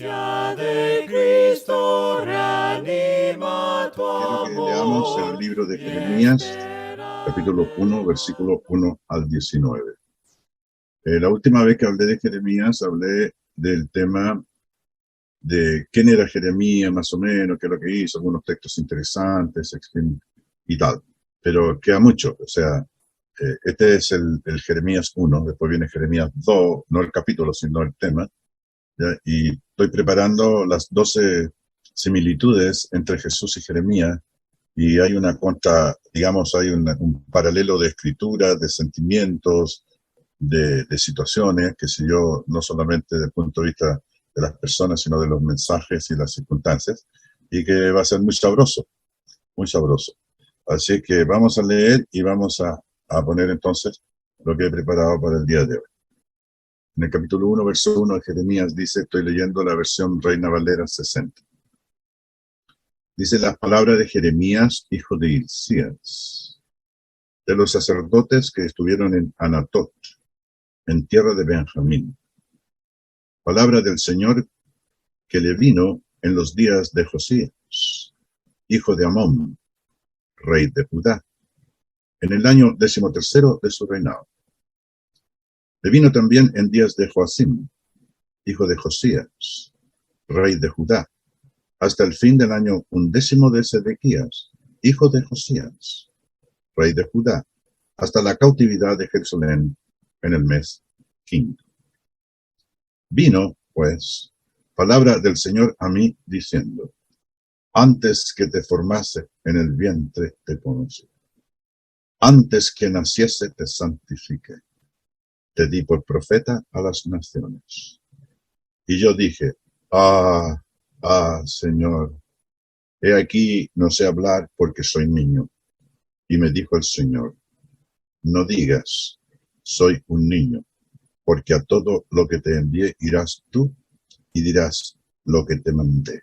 gracia de Cristo reanima tu Quiero que leamos el libro de Jeremías, capítulo 1, versículo 1 al 19. La última vez que hablé de Jeremías, hablé del tema de quién era Jeremías, más o menos, qué es lo que hizo, algunos textos interesantes y tal. Pero queda mucho, o sea, este es el Jeremías 1, después viene Jeremías 2, no el capítulo, sino el tema, ¿ya? Y estoy preparando las 12 similitudes entre Jesús y Jeremías, y hay una digamos, hay un paralelo de escritura, de sentimientos, de situaciones, que sé yo, no solamente desde el punto de vista de las personas, sino de los mensajes y las circunstancias, y que va a ser muy sabroso, muy sabroso. Así que vamos a leer y vamos a poner entonces lo que he preparado para el día de hoy. En el capítulo 1, verso 1 de Jeremías dice, estoy leyendo la versión Reina Valera 60. Dice las palabras de Jeremías, hijo de Hilcías, de los sacerdotes que estuvieron en Anatot, en tierra de Benjamín. Palabra del Señor que le vino en los días de Josías, hijo de Amón, rey de Judá, en el año 13º de su reinado. Le vino también en días de Joacim, hijo de Josías, rey de Judá, hasta el fin del año 11 de Sedequías, hijo de Josías, rey de Judá, hasta la cautividad de Jerusalén en el mes quinto. Vino, pues, palabra del Señor a mí, diciendo, antes que te formase en el vientre te conocí, antes que naciese te santifiqué, te di por profeta a las naciones. Y yo dije, Señor, he aquí no sé hablar porque soy niño. Y me dijo el Señor, no digas, soy un niño, porque a todo lo que te envié irás tú y dirás lo que te mandé.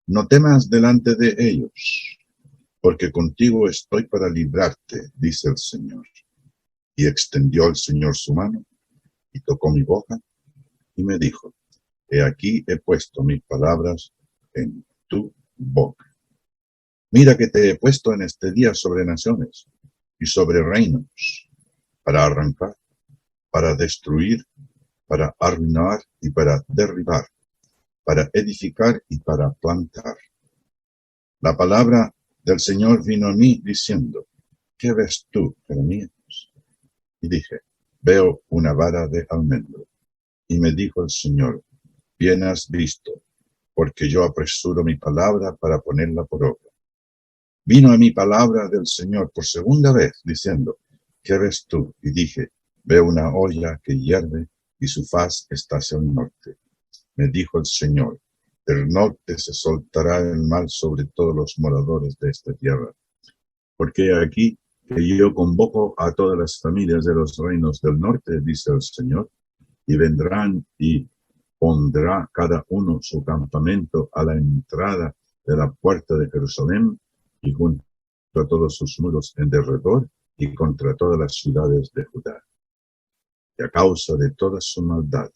No temas delante de ellos, porque contigo estoy para librarte, dice el Señor. Y extendió el Señor su mano y tocó mi boca y me dijo, he aquí he puesto mis palabras en tu boca. Mira que te he puesto en este día sobre naciones y sobre reinos, para arrancar, para destruir, para arruinar y para derribar, para edificar y para plantar. La palabra del Señor vino a mí diciendo, ¿qué ves tú, Jeremías? Y dije, veo una vara de almendro. Y me dijo el Señor, bien has visto, porque yo apresuro mi palabra para ponerla por obra. Vino a mi palabra del Señor por segunda vez, diciendo, ¿qué ves tú? Y dije, veo una olla que hierve y su faz está hacia el norte. Me dijo el Señor, del norte se soltará el mal sobre todos los moradores de esta tierra. Porque aquí que yo convoco a todas las familias de los reinos del norte, dice el Señor, y vendrán y pondrá cada uno su campamento a la entrada de la puerta de Jerusalén y junto a todos sus muros en derredor y contra todas las ciudades de Judá. Y a causa de toda su maldad,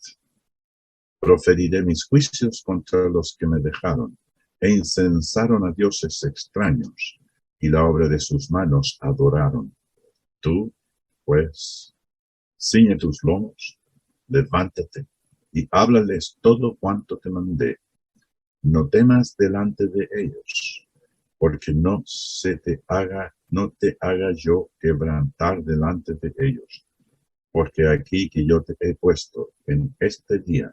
proferiré mis juicios contra los que me dejaron e incensaron a dioses extraños y la obra de sus manos adoraron. Tú, pues, ciñe tus lomos, levántate y háblales todo cuanto te mandé. No temas delante de ellos, porque no te haga yo quebrantar delante de ellos. Porque aquí que yo te he puesto en este día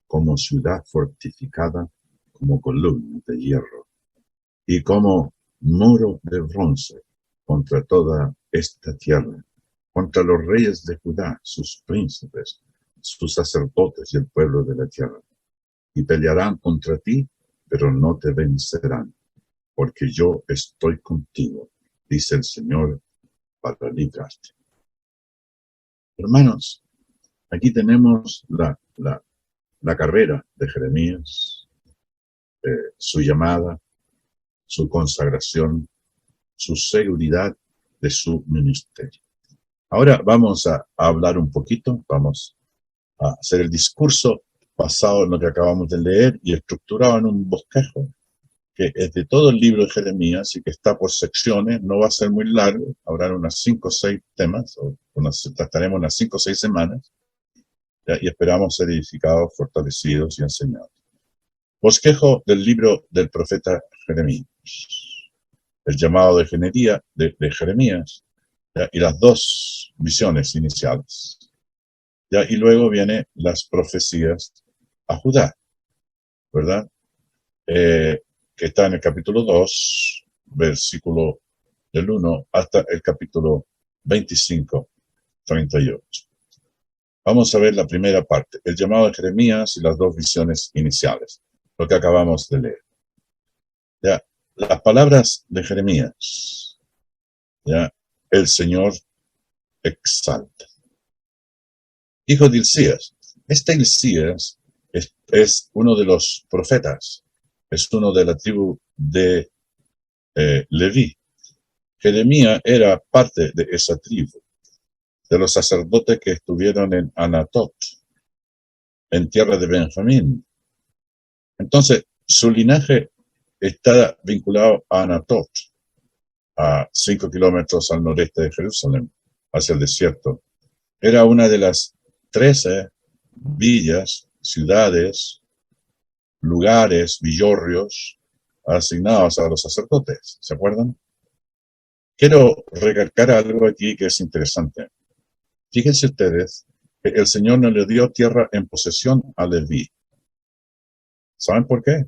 como ciudad fortificada, como columna de hierro y como muro de bronce contra toda esta tierra, contra los reyes de Judá, sus príncipes, sus sacerdotes y el pueblo de la tierra. Y pelearán contra ti, pero no te vencerán, porque yo estoy contigo, dice el Señor, para librarte. Hermanos, aquí tenemos la carrera de Jeremías, su llamada, su consagración, su seguridad de su ministerio. Ahora vamos a hablar un poquito, vamos a hacer el discurso basado en lo que acabamos de leer y estructurado en un bosquejo que es de todo el libro de Jeremías y que está por secciones. No va a ser muy largo, habrán unas 5 o 6 temas, trataremos unas 5 o 6 semanas, ¿ya? Y esperamos ser edificados, fortalecidos y enseñados. Bosquejo del libro del profeta Jeremías, el llamado de Jeremías, ¿ya? Y las dos visiones iniciales, ¿ya? Y luego vienen las profecías a Judá, ¿verdad? Que está en el capítulo 2, versículo del 1 hasta el capítulo 25, 38. Vamos a ver la primera parte, el llamado de Jeremías y las dos visiones iniciales, lo que acabamos de leer. Ya, las palabras de Jeremías, ya, el Señor exalta. Hijo de Hilcías, este Hilcías es uno de los profetas, es uno de la tribu de Leví. Jeremías era parte de esa tribu, de los sacerdotes que estuvieron en Anatot, en tierra de Benjamín. Entonces, su linaje está vinculado a Anatot, a 5 kilómetros al noreste de Jerusalén, hacia el desierto. Era una de las 13 villas, ciudades, lugares, villorrios asignados a los sacerdotes. ¿Se acuerdan? Quiero recalcar algo aquí que es interesante. Fíjense ustedes que el Señor no le dio tierra en posesión a Leví. ¿Saben por qué?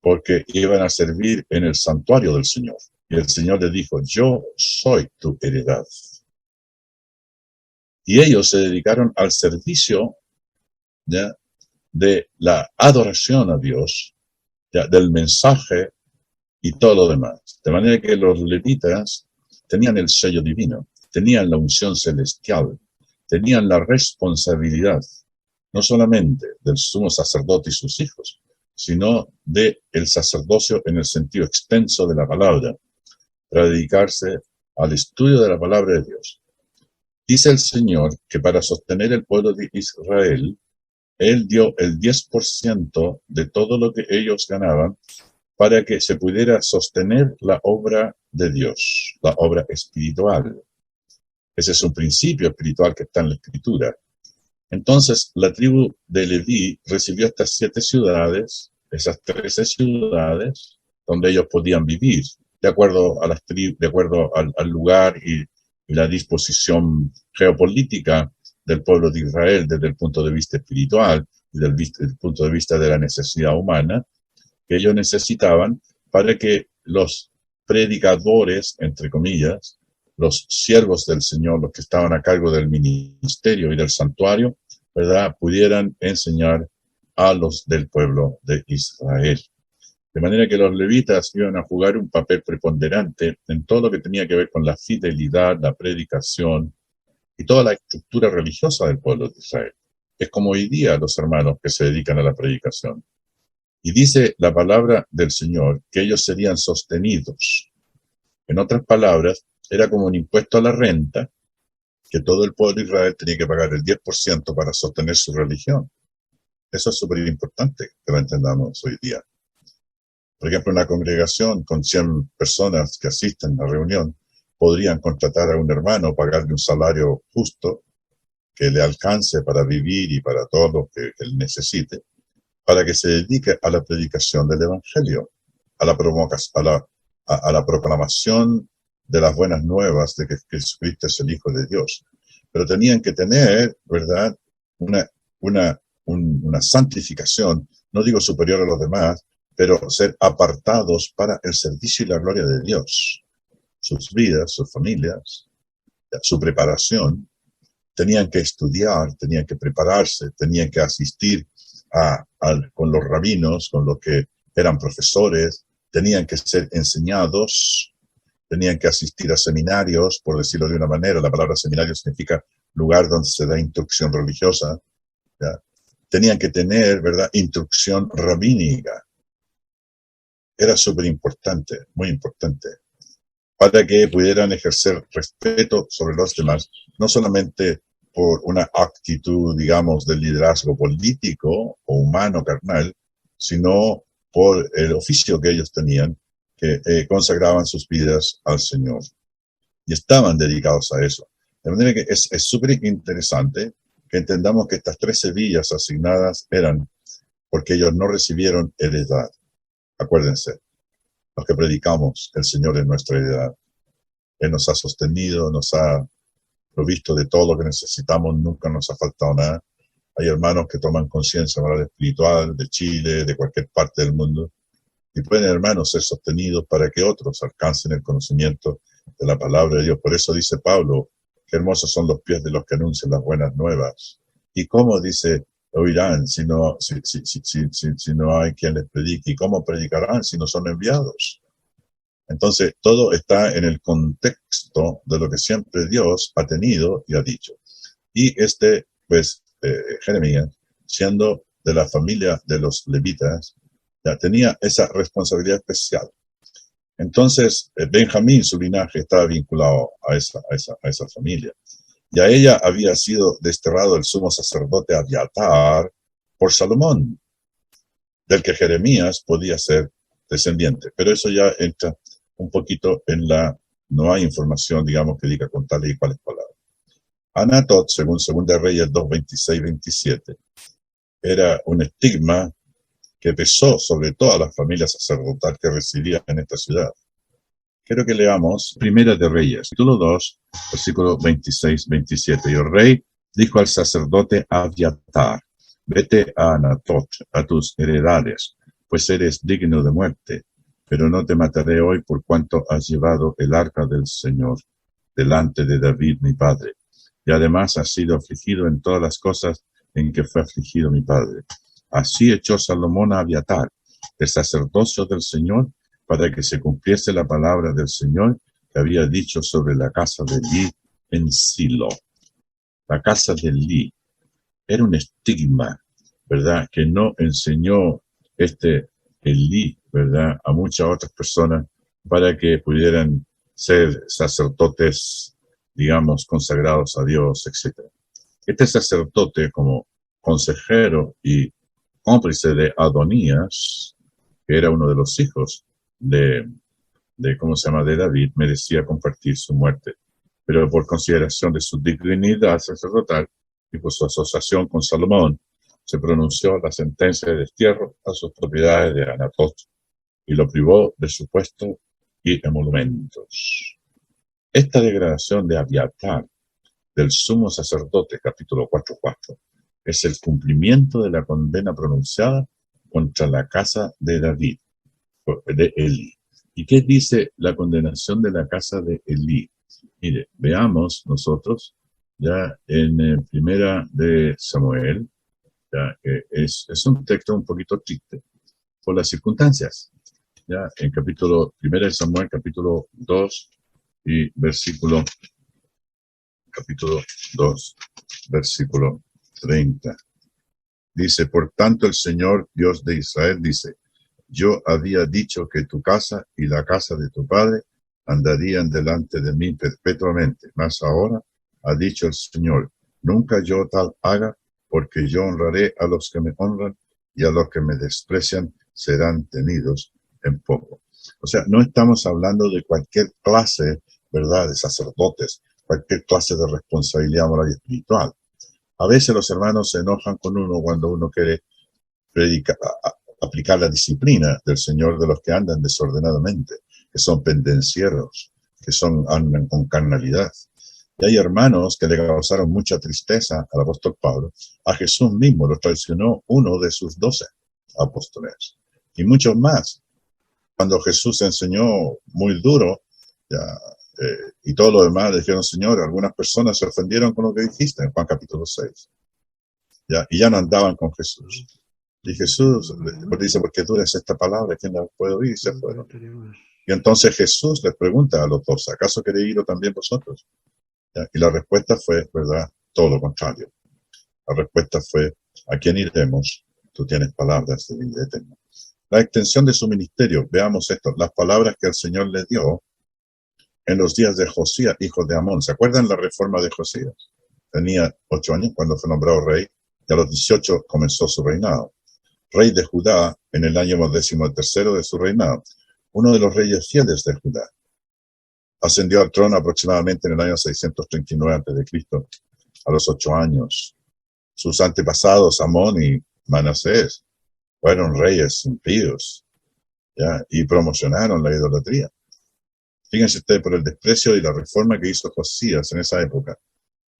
Porque iban a servir en el santuario del Señor. Y el Señor le dijo, yo soy tu heredad. Y ellos se dedicaron al servicio, ¿ya?, de la adoración a Dios, ¿ya?, del mensaje y todo lo demás. De manera que los levitas tenían el sello divino, tenían la unción celestial, tenían la responsabilidad, no solamente del sumo sacerdote y sus hijos, sino del sacerdocio en el sentido extenso de la palabra, para dedicarse al estudio de la palabra de Dios. Dice el Señor que para sostener el pueblo de Israel, Él dio el 10% de todo lo que ellos ganaban para que se pudiera sostener la obra de Dios, la obra espiritual. Ese es un principio espiritual que está en la Escritura. Entonces, la tribu de Leví recibió estas 7 ciudades, esas 13 ciudades, donde ellos podían vivir, de acuerdo a de acuerdo al lugar y la disposición geopolítica del pueblo de Israel desde el punto de vista espiritual y desde el punto de vista de la necesidad humana que ellos necesitaban para que los predicadores, entre comillas, los siervos del Señor, los que estaban a cargo del ministerio y del santuario, ¿verdad?, pudieran enseñar a los del pueblo de Israel. De manera que los levitas iban a jugar un papel preponderante en todo lo que tenía que ver con la fidelidad, la predicación y toda la estructura religiosa del pueblo de Israel. Es como hoy día los hermanos que se dedican a la predicación. Y dice la palabra del Señor que ellos serían sostenidos. En otras palabras, era como un impuesto a la renta que todo el pueblo de Israel tenía que pagar el 10% para sostener su religión. Eso es súper importante que lo entendamos hoy día. Por ejemplo, una congregación con 100 personas que asisten a la reunión podrían contratar a un hermano, pagarle un salario justo que le alcance para vivir y para todo lo que él necesite, para que se dedique a la predicación del Evangelio, a la proclamación de las buenas nuevas de que Jesucristo es el Hijo de Dios. Pero tenían que tener, ¿verdad?, una santificación, no digo superior a los demás, pero ser apartados para el servicio y la gloria de Dios. Sus vidas, sus familias, su preparación, tenían que estudiar, tenían que prepararse, tenían que asistir con los rabinos, con los que eran profesores, tenían que ser enseñados, tenían que asistir a seminarios, por decirlo de una manera. La palabra seminario significa lugar donde se da instrucción religiosa, ¿ya? Tenían que tener, ¿verdad?, instrucción rabínica. Era súper importante, muy importante, para que pudieran ejercer respeto sobre los demás, no solamente por una actitud, digamos, de liderazgo político o humano, carnal, sino por el oficio que ellos tenían, que consagraban sus vidas al Señor. Y estaban dedicados a eso. De manera que es súper interesante que entendamos que estas 13 villas asignadas eran porque ellos no recibieron heredad. Acuérdense, los que predicamos, el Señor es nuestra heredad. Él nos ha sostenido, nos ha provisto de todo lo que necesitamos, nunca nos ha faltado nada. Hay hermanos que toman conciencia moral espiritual de Chile, de cualquier parte del mundo, y pueden, hermanos, ser sostenidos para que otros alcancen el conocimiento de la palabra de Dios. Por eso dice Pablo, qué hermosos son los pies de los que anuncian las buenas nuevas. ¿Y cómo, dice, oirán si no hay quien les predique? ¿Y cómo predicarán si no son enviados? Entonces, todo está en el contexto de lo que siempre Dios ha tenido y ha dicho. Y pues, Jeremías, siendo de la familia de los levitas, ya tenía esa responsabilidad especial. Entonces, Benjamín, su linaje, estaba vinculado a esa familia. Y a ella había sido desterrado el sumo sacerdote Abiatar por Salomón, del que Jeremías podía ser descendiente. Pero eso ya entra un poquito no hay información, digamos, que diga con tales y cuales palabras. Anatot, según 2 Reyes 2, 26, 27, era un estigma que pesó sobre todas las familias sacerdotales que residían en esta ciudad. Quiero que leamos Primera de Reyes, capítulo 2, versículo 26, 27. Y el rey dijo al sacerdote Abiatar, vete a Anatot, a tus heredades, pues eres digno de muerte, pero no te mataré hoy por cuanto has llevado el arca del Señor delante de David mi padre. Y además has sido afligido en todas las cosas en que fue afligido mi padre. Así echó Salomón a Abiatar, el sacerdocio del Señor, para que se cumpliese la palabra del Señor que había dicho sobre la casa de Elí en Silo. La casa de Elí era un estigma, ¿verdad?, que no enseñó Elí, ¿verdad?, a muchas otras personas para que pudieran ser sacerdotes, digamos, consagrados a Dios, etc. Este sacerdote, como consejero y cómplice de Adonías, que era uno de los hijos de David, merecía compartir su muerte. Pero por consideración de su dignidad sacerdotal y por su asociación con Salomón, se pronunció la sentencia de destierro a sus propiedades de Anatot y lo privó de su puesto y emolumentos. Esta degradación de Abiatar, del sumo sacerdote, capítulo 4:4, es el cumplimiento de la condena pronunciada contra la casa de David, de Elí. ¿Y qué dice la condenación de la casa de Elí? Mire, veamos nosotros ya en Primera de Samuel, ya, es un texto un poquito triste por las circunstancias. Ya en Primera de Samuel, capítulo 2 y capítulo 2, versículo 30. Dice, por tanto el Señor Dios de Israel dice, yo había dicho que tu casa y la casa de tu padre andarían delante de mí perpetuamente. Mas ahora ha dicho el Señor, nunca yo tal haga, porque yo honraré a los que me honran y a los que me desprecian serán tenidos en poco. O sea, no estamos hablando de cualquier clase, ¿verdad?, de sacerdotes, cualquier clase de responsabilidad moral y espiritual. A veces los hermanos se enojan con uno cuando uno quiere aplicar la disciplina del Señor de los que andan desordenadamente, que son pendencieros, que andan con carnalidad. Y hay hermanos que le causaron mucha tristeza al apóstol Pablo. A Jesús mismo lo traicionó uno de sus 12 apóstoles. Y muchos más. Cuando Jesús enseñó muy duro, y todo lo demás, le dijeron, Señor, algunas personas se ofendieron con lo que dijiste en Juan capítulo 6. Y ya no andaban con Jesús. Y Jesús les dice, ¿por qué dura es esta palabra? ¿Quién la puede oír? Y se fueron. Y entonces Jesús les pregunta a los 12, ¿acaso queréis ir también vosotros? Y la respuesta fue, ¿verdad?, todo lo contrario. La respuesta fue, ¿a quién iremos? Tú tienes palabras de vida eterna. La extensión de su ministerio, veamos esto, las palabras que el Señor le dio en los días de Josías, hijo de Amón. ¿Se acuerdan la reforma de Josías? tenía 8 años cuando fue nombrado rey, y a los 18 comenzó su reinado. Rey de Judá en el año 13º de su reinado, uno de los reyes fieles de Judá. Ascendió al trono aproximadamente en el año 639 a.C., a los 8 años. Sus antepasados, Amón y Manasés, fueron reyes impíos, ¿ya? Y promocionaron la idolatría. Fíjense ustedes por el desprecio y la reforma que hizo Josías en esa época.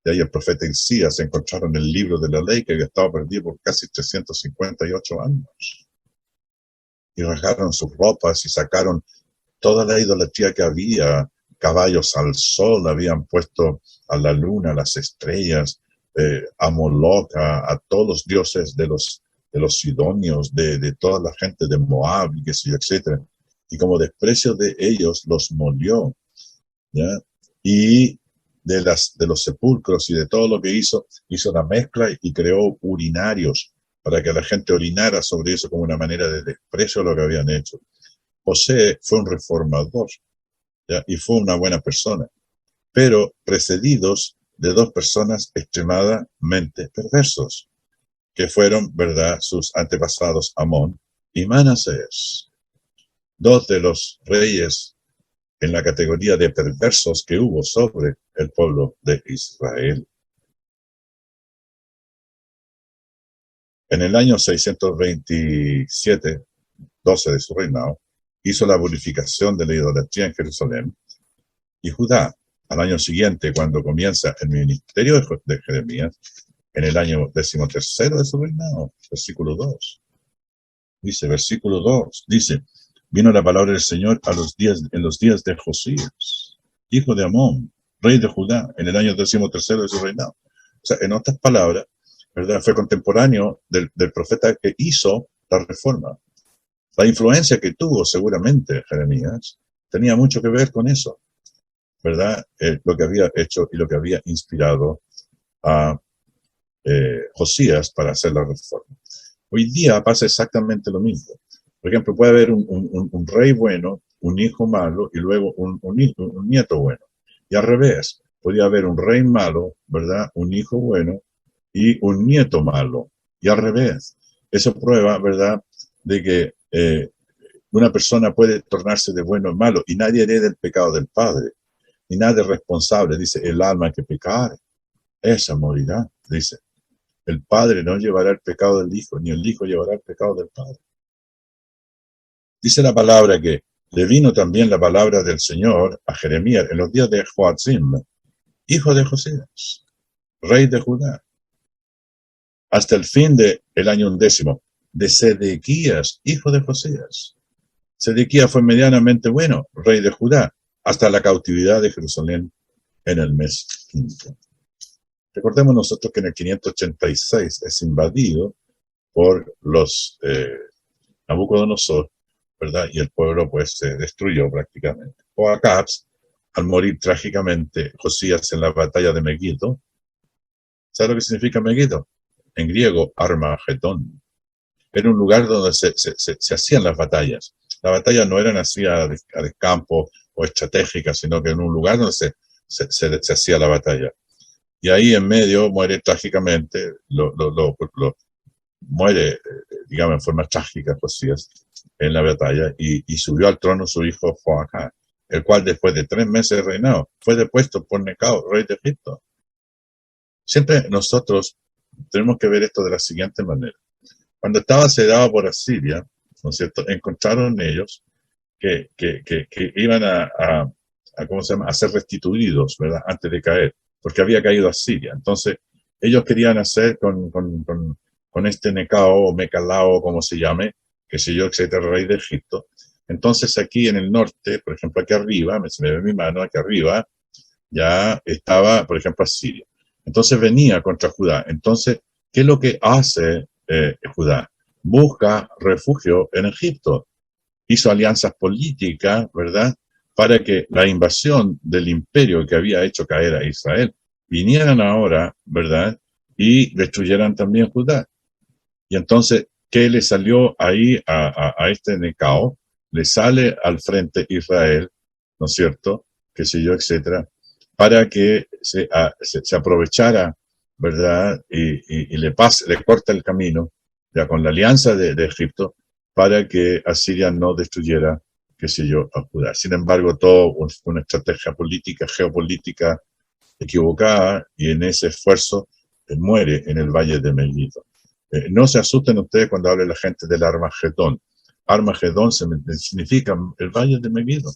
De ahí el profeta Isaías encontraron el libro de la ley que había estado perdido por casi 358 años. Y rasgaron sus ropas y sacaron toda la idolatría que había. Caballos al sol habían puesto, a la luna, a las estrellas, a Moloch, a todos los dioses de los sidonios, de toda la gente de Moab y qué sé yo, etc. Y como desprecio de ellos los molió, ¿ya? Y de los sepulcros y de todo lo que hizo una mezcla y creó urinarios para que la gente orinara sobre eso como una manera de desprecio a lo que habían hecho. José fue un reformador, ¿ya? Y fue una buena persona, pero precedidos de dos personas extremadamente perversos, que fueron, ¿verdad?, sus antepasados Amón y Manasés, dos de los reyes en la categoría de perversos que hubo sobre el pueblo de Israel. En el año 627, 12 de su reinado, hizo la purificación de la idolatría en Jerusalén, y Judá, al año siguiente, cuando comienza el ministerio de Jeremías, en el año 13º de su reinado, versículo 2. Dice, versículo 2, dice, vino la palabra del Señor en los días de Josías, hijo de Amón, rey de Judá, en el año 13º de su reinado. O sea, en otras palabras, ¿verdad?, fue contemporáneo del profeta que hizo la reforma. La influencia que tuvo seguramente Jeremías tenía mucho que ver con eso, ¿verdad? Lo que había hecho y lo que había inspirado a Josías para hacer la reforma. Hoy día pasa exactamente lo mismo. Por ejemplo, puede haber un rey bueno, un hijo malo y luego un nieto bueno. Y al revés, podría haber un rey malo, ¿verdad?, un hijo bueno y un nieto malo. Y al revés. Eso prueba, ¿verdad?, de que una persona puede tornarse de bueno en malo y nadie hereda el pecado del padre. Y nadie es responsable. Dice, el alma que pecare, esa morirá. Dice, el padre no llevará el pecado del hijo, ni el hijo llevará el pecado del padre. Dice la palabra que le vino también la palabra del Señor a Jeremías en los días de Joacim, hijo de Josías, rey de Judá, hasta el fin del año 11 de Sedequías, hijo de Josías. Sedequías fue medianamente bueno, rey de Judá, hasta la cautividad de Jerusalén en el mes 5. Recordemos nosotros que en el 586 es invadido por los Nabucodonosor, ¿verdad? Y el pueblo pues se destruyó prácticamente. Joacab, al morir trágicamente Josías en la batalla de Megiddo. ¿Sabe lo que significa Megiddo? En griego, Armagedón. Era un lugar donde se hacían las batallas. Las batallas no eran así a descampo o estratégicas, sino que en un lugar donde se hacía la batalla. Y ahí en medio muere trágicamente, muere, digamos, en forma trágica Josías en la batalla y subió al trono su hijo Joacán, el cual después de 3 meses de reinado fue depuesto por Necao, rey de Egipto. Siempre nosotros tenemos que ver esto de la siguiente manera. Cuando estaba asediado por Asiria, ¿no es cierto?, encontraron ellos que iban ¿cómo se llama?, a ser restituidos, ¿verdad?, antes de caer, porque había caído Asiria. Entonces, ellos querían hacer con este Necao o Mecalao, como se llame, que sé yo, etcétera, rey de Egipto. Entonces, aquí en el norte, por ejemplo, aquí arriba, se me ve mi mano, aquí arriba, ya estaba, por ejemplo, Asiria. Entonces venía contra Judá. Entonces, ¿qué es lo que hace Judá? Busca refugio en Egipto. Hizo alianzas políticas, ¿verdad?, para que la invasión del imperio que había hecho caer a Israel vinieran ahora, ¿verdad?, y destruyeran también Judá. Y entonces, ¿qué le salió ahí a este Necao? Le sale al frente Israel, ¿no es cierto?, qué sé yo, etcétera, para que se aprovechara ¿verdad? Y le corta el camino, ya con la alianza de Egipto, para que Asiria no destruyera, qué sé yo, a Judá. Sin embargo, todo fue una estrategia política, geopolítica equivocada, y en ese esfuerzo muere en el valle de Megiddo. No se asusten ustedes cuando hable la gente del Armagedón. Armagedón significa el valle de Megiddo,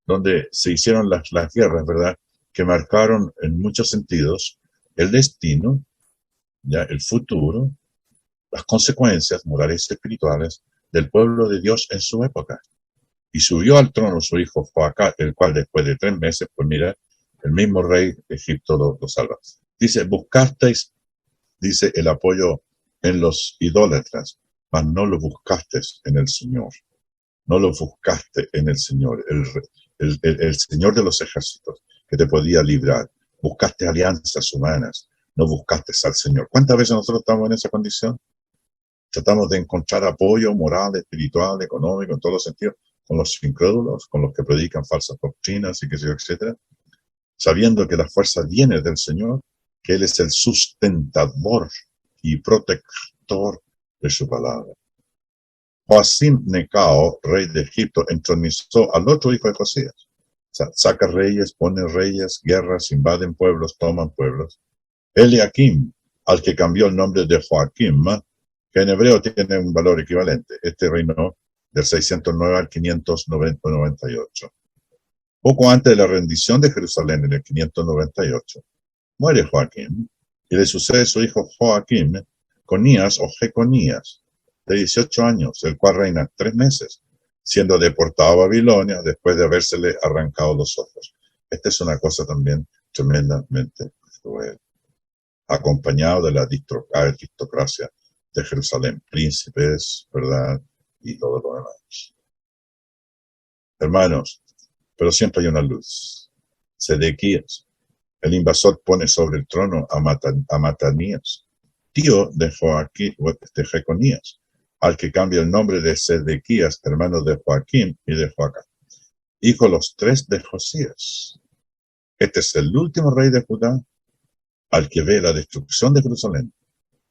donde se hicieron las guerras, ¿verdad? Que marcaron en muchos sentidos el destino, ya el futuro, las consecuencias morales y espirituales del pueblo de Dios en su época. Y subió al trono su hijo Joacán, el cual después de 3 meses, pues mira, el mismo rey de Egipto lo salva. Dice, buscasteis, dice, el apoyo en los idólatras, mas no lo buscasteis en el Señor. No lo buscaste en el Señor, el Señor de los ejércitos, que te podía librar. Buscaste alianzas humanas, no buscaste al Señor. ¿Cuántas veces nosotros estamos en esa condición? Tratamos de encontrar apoyo moral, espiritual, económico, en todos los sentidos, con los incrédulos, con los que predican falsas doctrinas y qué sé yo, etcétera, sabiendo que la fuerza viene del Señor, que Él es el sustentador y protector de su palabra. Joacim Necao, rey de Egipto, entronizó al otro hijo de Josías. Saca reyes, pone reyes, guerras, invaden pueblos, toman pueblos. Eliakim, al que cambió el nombre de Joaquim, que en hebreo tiene un valor equivalente. Este reinó del 609 al 598. Poco antes de la rendición de Jerusalén, en el 598, muere Joaquim y le sucede su hijo Joaquim, Conías o Jeconías, de 18 años, el cual reina 3 meses, siendo deportado a Babilonia después de habérsele arrancado los ojos. Esta es una cosa también tremendamente cruel, acompañado de la aristocracia de Jerusalén, príncipes, ¿verdad? Y todo lo demás. Hermanos, pero siempre hay una luz. Sedequías, el invasor, pone sobre el trono a Matanías, tío de Jeconías, al que cambia el nombre de Sedequías, hermano de Joaquín y de Joacán, hijo los 3 de Josías. Este es el último rey de Judá al que ve la destrucción de Jerusalén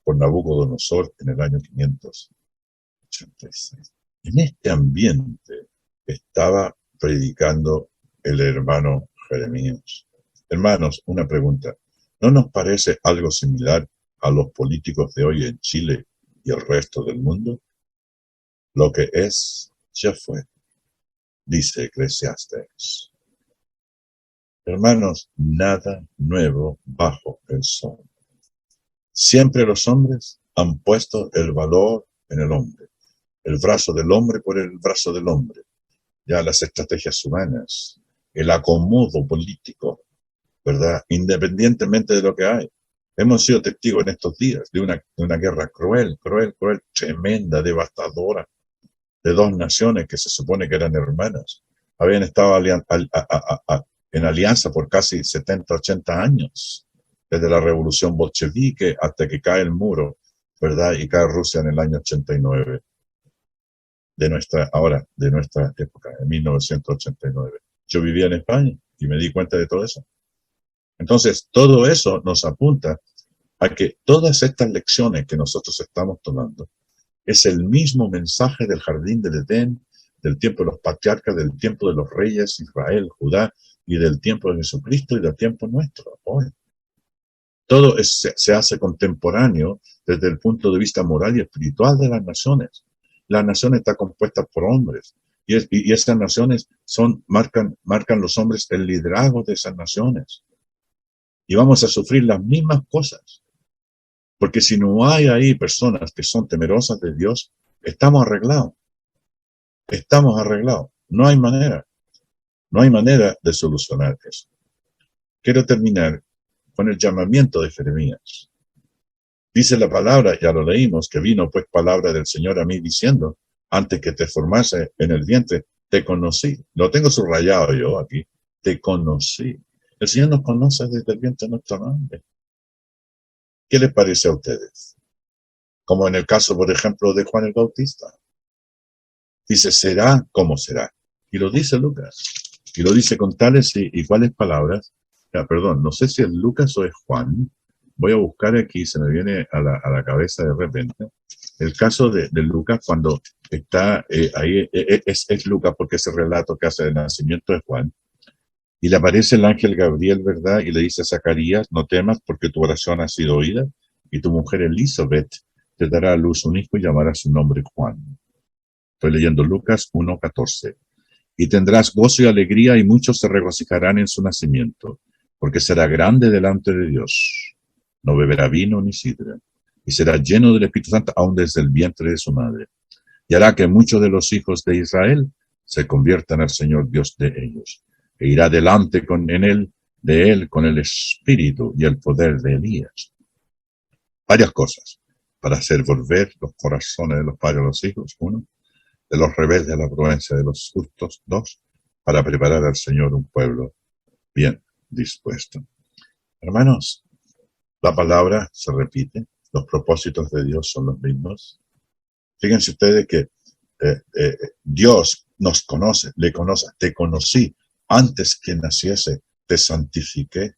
por Nabucodonosor en el año 586. En este ambiente estaba predicando el hermano Jeremías. Hermanos, una pregunta. ¿No nos parece algo similar a los políticos de hoy en Chile y el resto del mundo? Lo que es, ya fue, dice Eclesiastes. Hermanos, nada nuevo bajo el sol. Siempre los hombres han puesto el valor en el hombre, el brazo del hombre por el brazo del hombre. Ya las estrategias humanas, el acomodo político, ¿verdad? Independientemente de lo que hay. Hemos sido testigos en estos días de una guerra cruel, tremenda, devastadora, de 2 naciones que se supone que eran hermanas. Habían estado en alianza por casi 70, 80 años, desde la revolución bolchevique hasta que cae el muro, ¿verdad? Y cae Rusia en el año 89, de nuestra época, en 1989. Yo vivía en España y me di cuenta de todo eso. Entonces, todo eso nos apunta a que todas estas lecciones que nosotros estamos tomando es el mismo mensaje del jardín del Edén, del tiempo de los patriarcas, del tiempo de los reyes, Israel, Judá, y del tiempo de Jesucristo y del tiempo nuestro, hoy. Todo se hace contemporáneo desde el punto de vista moral y espiritual de las naciones. La nación está compuesta por hombres, y esas naciones marcan los hombres el liderazgo de esas naciones. Y vamos a sufrir las mismas cosas. Porque si no hay ahí personas que son temerosas de Dios, estamos arreglados. Estamos arreglados. No hay manera. No hay manera de solucionar eso. Quiero terminar con el llamamiento de Jeremías. Dice la palabra, ya lo leímos, que vino pues palabra del Señor a mí diciendo, antes que te formase en el vientre, te conocí. Lo tengo subrayado yo aquí. Te conocí. El Señor nos conoce desde el vientre de nuestra madre. ¿Qué les parece a ustedes? Como en el caso, por ejemplo, de Juan el Bautista. Dice, será como será. Y lo dice Lucas. Y lo dice con tales y cuáles palabras. Perdón, no sé si es Lucas o es Juan. voy a buscar aquí, se me viene a la cabeza de repente, el caso de Lucas cuando está ahí, es Lucas porque ese relato que hace del nacimiento de Juan, y le aparece el ángel Gabriel, ¿verdad? Y le dice a Zacarías, no temas porque tu oración ha sido oída, y tu mujer Elizabeth te dará a luz un hijo y llamará su nombre Juan. Estoy leyendo Lucas 1:14. Y tendrás gozo y alegría y muchos se regocijarán en su nacimiento, porque será grande delante de Dios. No beberá vino ni sidra, y será lleno del Espíritu Santo aún desde el vientre de su madre. Y hará que muchos de los hijos de Israel se conviertan al Señor Dios de ellos. E irá delante de él con el espíritu y el poder de Elías. Varias cosas para hacer volver los corazones de los padres a los hijos. Uno, de los rebeldes a la prudencia de los justos. Dos, para preparar al Señor un pueblo bien dispuesto. Hermanos, la palabra se repite, los propósitos de Dios son los mismos. Fíjense ustedes que Dios nos conoce, le conoce, te conocí antes que naciese, te santifiqué.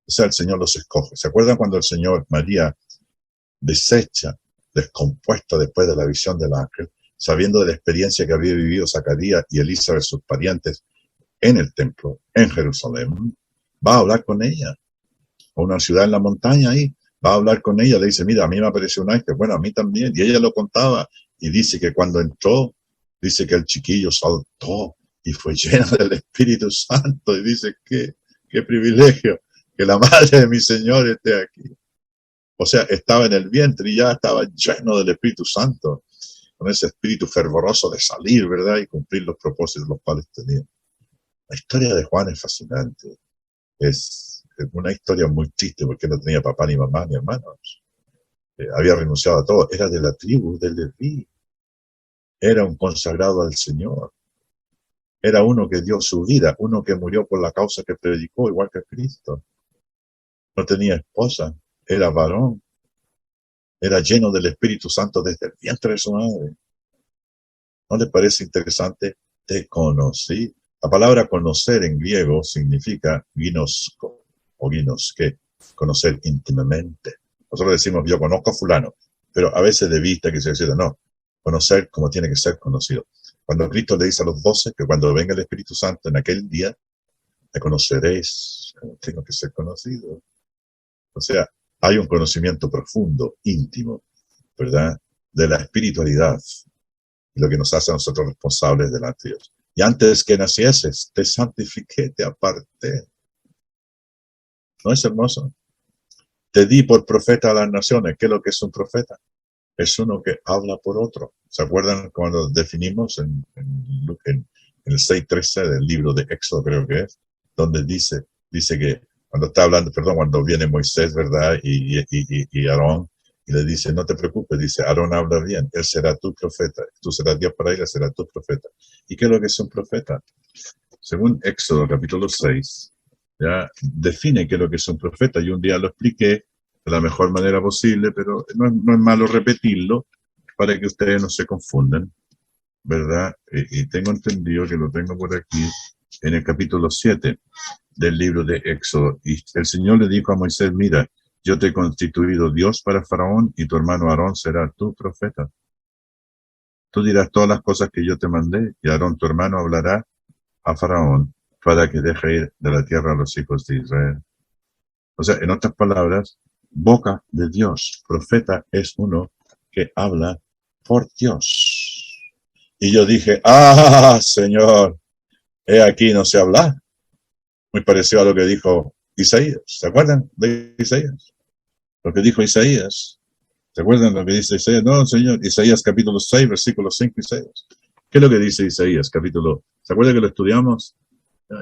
O sea, el Señor los escoge. ¿Se acuerdan cuando el Señor María desecha, descompuesta después de la visión del ángel, sabiendo de la experiencia que había vivido Zacarías y Elizabeth, sus parientes, en el templo, en Jerusalén, va a hablar con ella, a una ciudad en la montaña ahí, va a hablar con ella, le dice, mira, a mí me apareció un ángel, bueno, a mí también, y ella lo contaba, y dice que cuando entró, dice que el chiquillo saltó y fue lleno del Espíritu Santo, y dice, qué privilegio, que la madre de mi Señor esté aquí. O sea, estaba en el vientre y ya estaba lleno del Espíritu Santo, con ese espíritu fervoroso de salir, ¿verdad? Y cumplir los propósitos los cuales tenía. La historia de Juan es fascinante. Es una historia muy triste porque no tenía papá ni mamá ni hermanos. Había renunciado a todo. Era de la tribu de Leví. Era un consagrado al Señor. Era uno que dio su vida, uno que murió por la causa que predicó, igual que Cristo. No tenía esposa, era varón. Era lleno del Espíritu Santo desde el vientre de su madre. ¿No les parece interesante? Te conocí. La palabra conocer en griego significa ginosko o ginoske, conocer íntimamente. Nosotros decimos yo conozco a fulano, pero a veces de vista que se dice no, conocer como tiene que ser conocido. Cuando Cristo le dice a los 12 que cuando venga el Espíritu Santo en aquel día, me conoceréis, tengo que ser conocido. O sea, hay un conocimiento profundo, íntimo, ¿verdad? De la espiritualidad y lo que nos hace a nosotros responsables delante de Dios. Y antes que nacieses, te santifiqué, te aparté. ¿No es hermoso? Te di por profeta a las naciones. ¿Qué es lo que es un profeta? Es uno que habla por otro. ¿Se acuerdan cuando definimos en el 6:13 del libro de Éxodo, creo que es, donde dice que cuando está hablando, perdón, cuando viene Moisés, ¿verdad? Y Aarón, y le dice, no te preocupes, dice, Aarón habla bien, él será tu profeta, tú serás Dios para él, él será tu profeta. ¿Y qué es lo que es un profeta? Según Éxodo capítulo 6, ya define qué es lo que es un profeta. Yo un día lo expliqué de la mejor manera posible, pero no es malo repetirlo para que ustedes no se confundan, ¿verdad? Y tengo entendido que lo tengo por aquí en el capítulo 7 del libro de Éxodo. Y el Señor le dijo a Moisés, mira, yo te he constituido Dios para Faraón y tu hermano Aarón será tu profeta. Tú dirás todas las cosas que yo te mandé y Aarón, tu hermano, hablará a Faraón para que deje ir de la tierra a los hijos de Israel. O sea, en otras palabras, boca de Dios. Profeta es uno que habla por Dios. Y yo dije, Señor, he aquí no sé hablar. Muy parecido a lo que dijo Isaías. ¿Se acuerdan de Isaías? Lo que dijo Isaías. ¿Se acuerdan lo que dice Isaías? No, Señor. Isaías capítulo 6, versículos 5 y 6. ¿Qué es lo que dice Isaías capítulo? ¿Se acuerdan que lo estudiamos?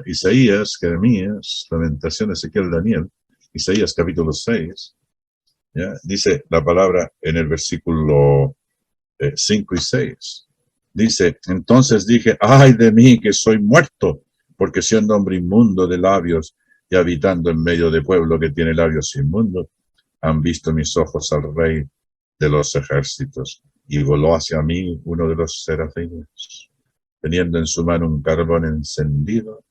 Isaías, Jeremías, Lamentaciones, Ezequiel, Daniel. Isaías capítulo 6. ¿Ya? Dice la palabra en el versículo 5 y 6. Dice, entonces dije, ay de mí que soy muerto, porque siendo hombre inmundo de labios y habitando en medio de pueblo que tiene labios inmundos, han visto mis ojos al Rey de los ejércitos. Y voló hacia mí uno de los serafines, teniendo en su mano un carbón encendido,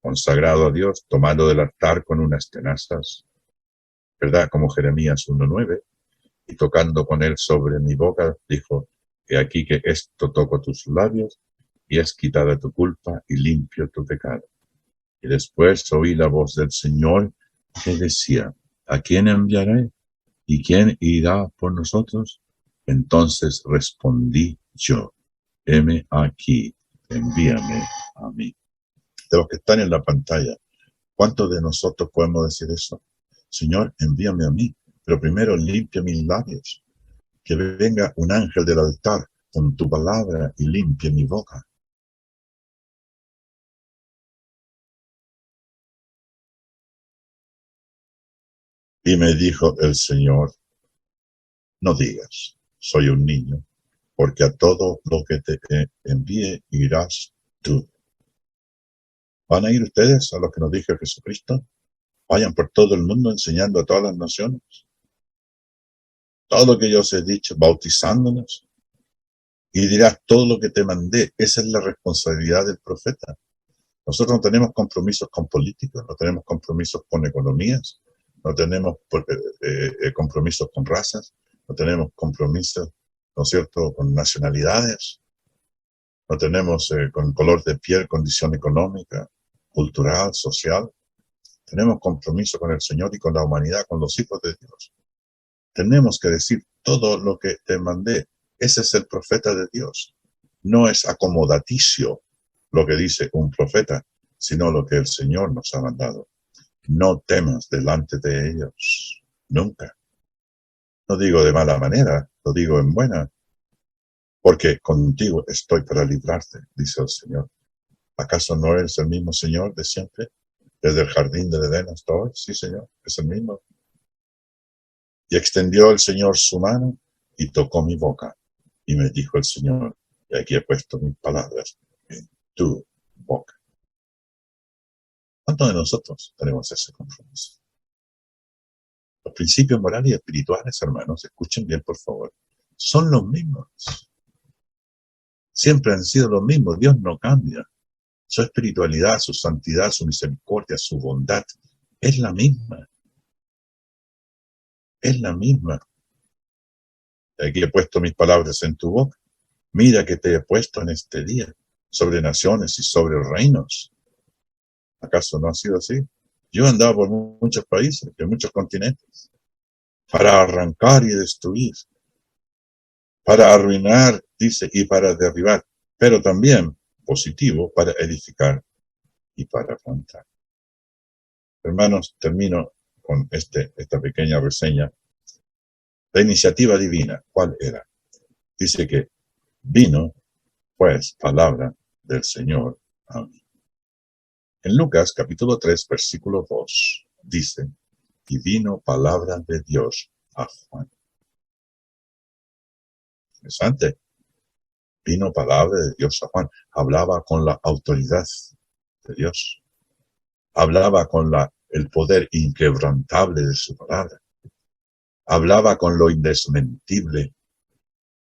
consagrado a Dios, tomando del altar con unas tenazas. ¿verdad? Como Jeremías 1:9, y tocando con él sobre mi boca, dijo, he aquí que esto toco tus labios, y es quitada tu culpa y limpio tu pecado. Y después oí la voz del Señor que decía, ¿a quién enviaré? ¿Y quién irá por nosotros? Entonces respondí yo, heme aquí, envíame a mí. De los que están en la pantalla, ¿cuántos de nosotros podemos decir eso? Señor, envíame a mí, pero primero limpia mis labios. Que venga un ángel del altar con tu palabra y limpie mi boca. Y me dijo el Señor, no digas, soy un niño, porque a todo lo que te envíe irás tú. ¿Van a ir ustedes a lo que nos dijo Jesucristo? Vayan por todo el mundo enseñando a todas las naciones. Todo lo que yo os he dicho, bautizándonos. Y dirás todo lo que te mandé. Esa es la responsabilidad del profeta. Nosotros no tenemos compromisos con políticos, no tenemos compromisos con economías, no tenemos compromisos con razas, no tenemos compromisos, ¿no es cierto?, con nacionalidades, no tenemos con color de piel, condición económica, cultural, social. Tenemos compromiso con el Señor y con la humanidad, con los hijos de Dios. Tenemos que decir todo lo que te mandé. Ese es el profeta de Dios. No es acomodaticio lo que dice un profeta, sino lo que el Señor nos ha mandado. No temas delante de ellos, nunca. No digo de mala manera, lo digo en buena, porque contigo estoy para librarte, dice el Señor. ¿Acaso no eres el mismo Señor de siempre? Desde el jardín del Edén hasta hoy, sí, Señor, es el mismo. Y extendió el Señor su mano y tocó mi boca. Y me dijo el Señor, y aquí he puesto mis palabras en tu boca. ¿Cuántos de nosotros tenemos ese compromiso? Los principios morales y espirituales, hermanos, escuchen bien, por favor, son los mismos. Siempre han sido los mismos. Dios no cambia. Su espiritualidad, su santidad, su misericordia, su bondad, es la misma. Es la misma. Aquí he puesto mis palabras en tu boca. Mira que te he puesto en este día sobre naciones y sobre reinos. ¿Acaso no ha sido así? Yo he andado por muchos países, en muchos continentes, para arrancar y destruir, para arruinar, dice, y para derribar, pero también, positivo, para edificar y para plantar. Hermanos, termino con esta pequeña reseña. La iniciativa divina, ¿cuál era? Dice que vino, pues, palabra del Señor a mí. En Lucas capítulo 3, versículo 2, dice, y vino palabra de Dios a Juan. Interesante. Vino palabra de Dios a Juan. Hablaba con la autoridad de Dios. Hablaba con el poder inquebrantable de su palabra. Hablaba con lo indesmentible.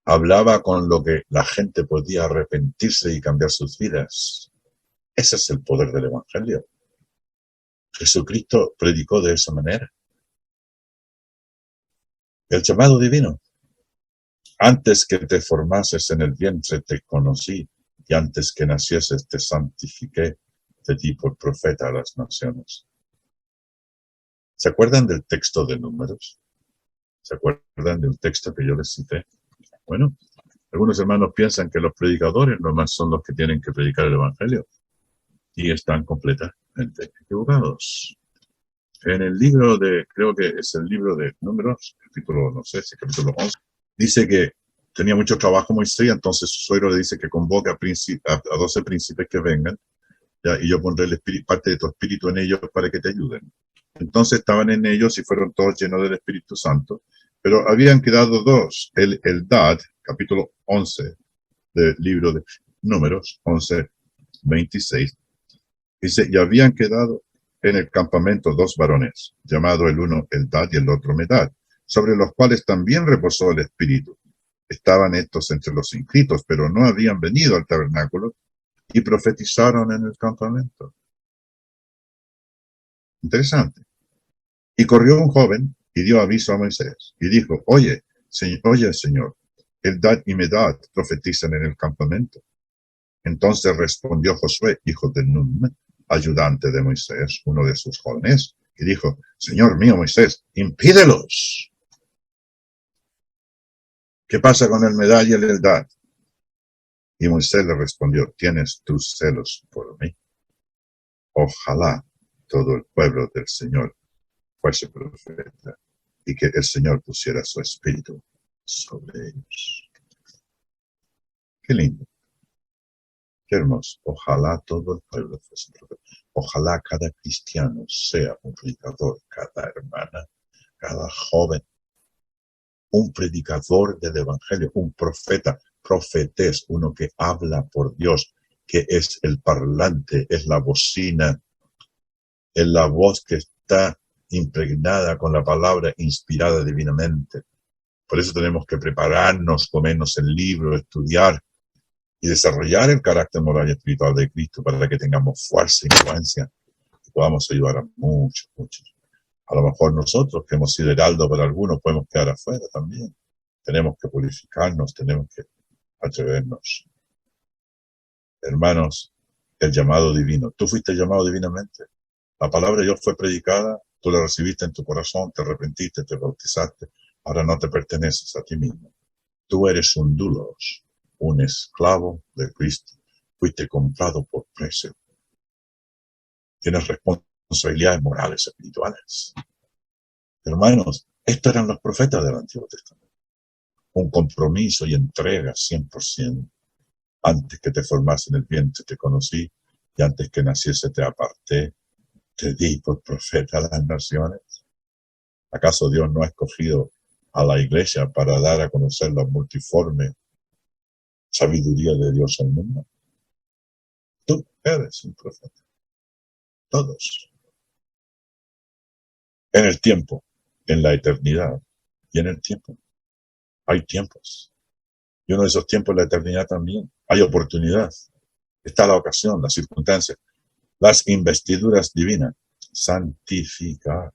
Hablaba con lo que la gente podía arrepentirse y cambiar sus vidas. Ese es el poder del Evangelio. Jesucristo predicó de esa manera. El llamado divino. Antes que te formases en el vientre te conocí, y antes que nacieses te santifiqué, te di por profeta a las naciones. ¿Se acuerdan del texto de Números? ¿Se acuerdan del texto que yo les cité? Bueno, algunos hermanos piensan que los predicadores nomás son los que tienen que predicar el Evangelio, y están completamente equivocados. En el libro creo que es el libro de Números, capítulo, no sé si capítulo 11, dice que tenía mucho trabajo Moisés, entonces su suegro le dice que convoque a 12 príncipes que vengan, ¿ya? Y yo pondré parte de tu espíritu en ellos para que te ayuden. Entonces estaban en ellos y fueron todos llenos del Espíritu Santo, pero habían quedado dos. El Eldad, capítulo 11 del libro de Números, 11:26, dice, y habían quedado en el campamento dos varones, llamado el uno Eldad y el otro Medad, sobre los cuales también reposó el Espíritu. Estaban estos entre los inscritos, pero no habían venido al tabernáculo, y profetizaron en el campamento. Interesante. Y corrió un joven y dio aviso a Moisés y dijo, oye, Señor, Eldad y Medad profetizan en el campamento. Entonces respondió Josué, hijo de Nun, ayudante de Moisés, uno de sus jóvenes, y dijo, Señor mío Moisés, impídelos. ¿Qué pasa con el Medad y el Eldad? Y Moisés le respondió, ¿tienes tus celos por mí? Ojalá todo el pueblo del Señor fuese profeta y que el Señor pusiera su espíritu sobre ellos. Qué lindo, qué hermoso. Ojalá todo el pueblo fuese profeta. Ojalá cada cristiano sea un predicador, cada hermana, cada joven, un predicador del evangelio, un profeta, profetés, uno que habla por Dios, que es el parlante, es la bocina, es la voz que está impregnada con la palabra inspirada divinamente. Por eso tenemos que prepararnos, comernos el libro, estudiar y desarrollar el carácter moral y espiritual de Cristo para que tengamos fuerza y influencia y podamos ayudar a muchos, muchos. A lo mejor nosotros, que hemos sido heraldo para algunos, podemos quedar afuera también. Tenemos que purificarnos, tenemos que atrevernos. Hermanos, el llamado divino. Tú fuiste llamado divinamente. La palabra de Dios fue predicada, tú la recibiste en tu corazón, te arrepentiste, te bautizaste. Ahora no te perteneces a ti mismo. Tú eres un doulos, un esclavo de Cristo. Fuiste comprado por precio. Tienes responsabilidades morales, espirituales. Hermanos, estos eran los profetas del Antiguo Testamento. Un compromiso y entrega 100%. Antes que te formase en el vientre te conocí y antes que naciese te aparté, te di por profeta a las naciones. ¿Acaso Dios no ha escogido a la iglesia para dar a conocer la multiforme sabiduría de Dios al mundo? Tú eres un profeta. Todos. En el tiempo, en la eternidad y en el tiempo. Hay tiempos. Y uno de esos tiempos es la eternidad también. Hay oportunidad. Está la ocasión, las circunstancias, las investiduras divinas. Santificar.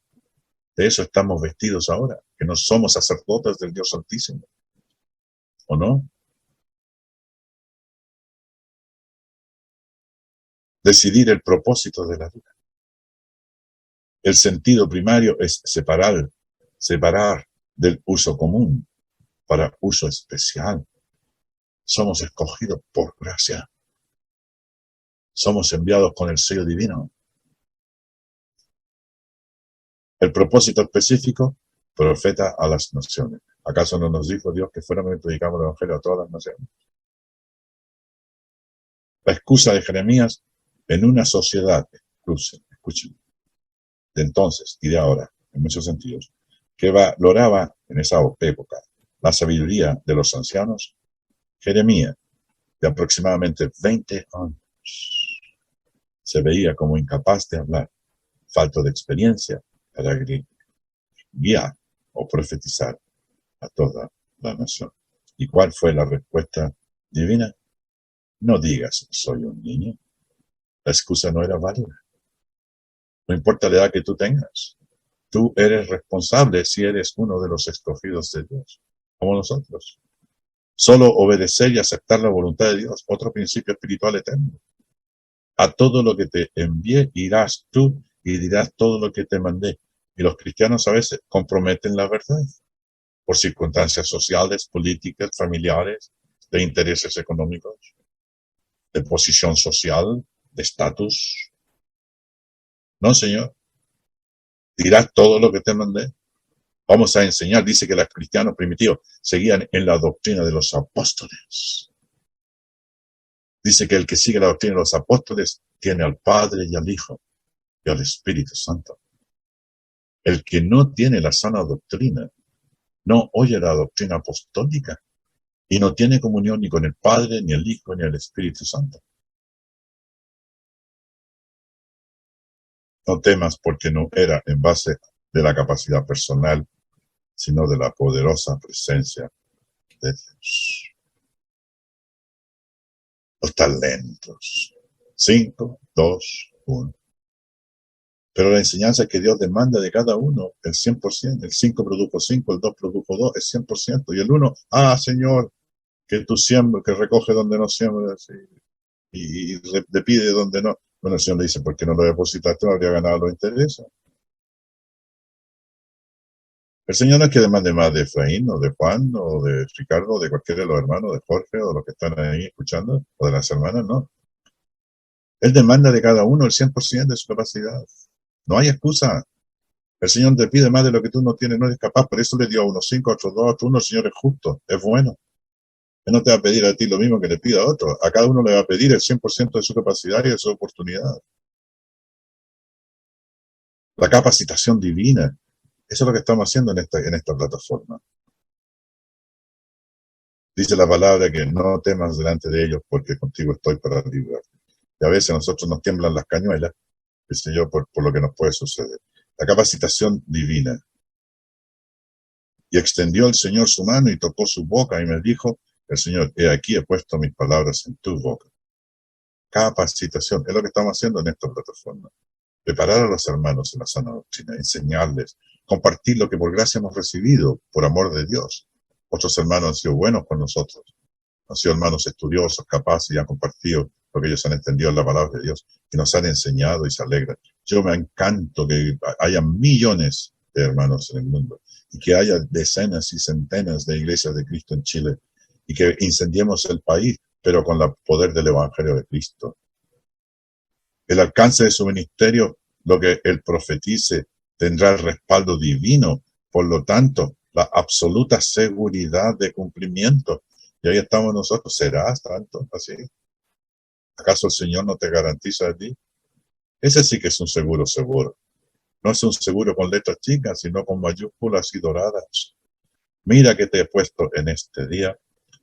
De eso estamos vestidos ahora, que no somos sacerdotes del Dios Santísimo. ¿O no? Decidir el propósito de la vida. El sentido primario es separar del uso común para uso especial. Somos escogidos por gracia. Somos enviados con el sello divino. El propósito específico, profeta a las naciones. ¿Acaso no nos dijo Dios que fuéramos y predicamos el evangelio a todas las naciones? La excusa de Jeremías en una sociedad, escuchen, de entonces y de ahora, en muchos sentidos, que valoraba en esa época la sabiduría de los ancianos. Jeremías, de aproximadamente 20 años, se veía como incapaz de hablar, falto de experiencia para guiar o profetizar a toda la nación. ¿Y cuál fue la respuesta divina? No digas, soy un niño. La excusa no era válida. No importa la edad que tú tengas. Tú eres responsable si eres uno de los escogidos de Dios, como nosotros. Solo obedecer y aceptar la voluntad de Dios, otro principio espiritual eterno. A todo lo que te envié irás tú y dirás todo lo que te mandé. Y los cristianos a veces comprometen la verdad por circunstancias sociales, políticas, familiares, de intereses económicos, de posición social, de estatus. No, Señor, dirás todo lo que te mandé. Vamos a enseñar, dice que los cristianos primitivos seguían en la doctrina de los apóstoles. Dice que el que sigue la doctrina de los apóstoles tiene al Padre y al Hijo y al Espíritu Santo. El que no tiene la sana doctrina, no oye la doctrina apostólica y no tiene comunión ni con el Padre, ni el Hijo, ni el Espíritu Santo. No temas porque no era en base de la capacidad personal, sino de la poderosa presencia de Dios. Los talentos. 5, 2, 1. Pero la enseñanza es que Dios demanda de cada uno el 100%. El 5 produjo 5, el 2 produjo 2, es 100%. Y el 1, Señor, que tú siembras, que recoge donde no siembras y le pide donde no. Bueno, el Señor le dice, ¿por qué no lo depositaste? No habría ganado los intereses. El Señor no es que demande más de Efraín, o de Juan, o de Ricardo, o de cualquiera de los hermanos, de Jorge, o de los que están ahí escuchando, o de las hermanas, no. Él demanda de cada uno el 100% de su capacidad. No hay excusa. El Señor te pide más de lo que tú no tienes, no eres capaz. Por eso le dio a unos 5, a otros 2, a otros 1. El Señor es justo, es bueno. Él no te va a pedir a ti lo mismo que le pide a otro. A cada uno le va a pedir el 100% de su capacidad y de su oportunidad. La capacitación divina. Eso es lo que estamos haciendo en esta plataforma. Dice la palabra que no temas delante de ellos porque contigo estoy para librarte. Y a veces a nosotros nos tiemblan las cañuelas, qué sé yo, por lo que nos puede suceder. La capacitación divina. Y extendió el Señor su mano y tocó su boca y me dijo, el Señor, he aquí he puesto mis palabras en tu boca. Capacitación, es lo que estamos haciendo en esta plataforma. Preparar a los hermanos en la sana doctrina, enseñarles, compartir lo que por gracia hemos recibido, por amor de Dios. Otros hermanos han sido buenos con nosotros, han sido hermanos estudiosos, capaces y han compartido lo que ellos han entendido en la palabra de Dios y nos han enseñado y se alegran. Yo me encanto que haya millones de hermanos en el mundo y que haya decenas y centenas de iglesias de Cristo en Chile y que incendiemos el país, pero con el poder del Evangelio de Cristo. El alcance de su ministerio, lo que él profetice, tendrá el respaldo divino, por lo tanto, la absoluta seguridad de cumplimiento. Y ahí estamos nosotros. ¿Será tanto así? ¿Acaso el Señor no te garantiza a ti? Ese sí que es un seguro seguro. No es un seguro con letras chicas, sino con mayúsculas y doradas. Mira que te he puesto en este día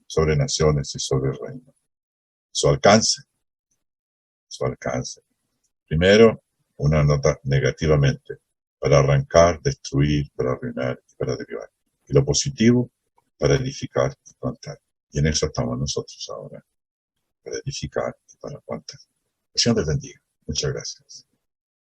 sobre naciones y sobre reinos. Su alcance. Su alcance. Primero, una nota negativamente, para arrancar, destruir, para arruinar y para derivar. Y lo positivo, para edificar y plantar. Y en eso estamos nosotros ahora, para edificar y para plantar. El Señor te bendiga. Muchas gracias.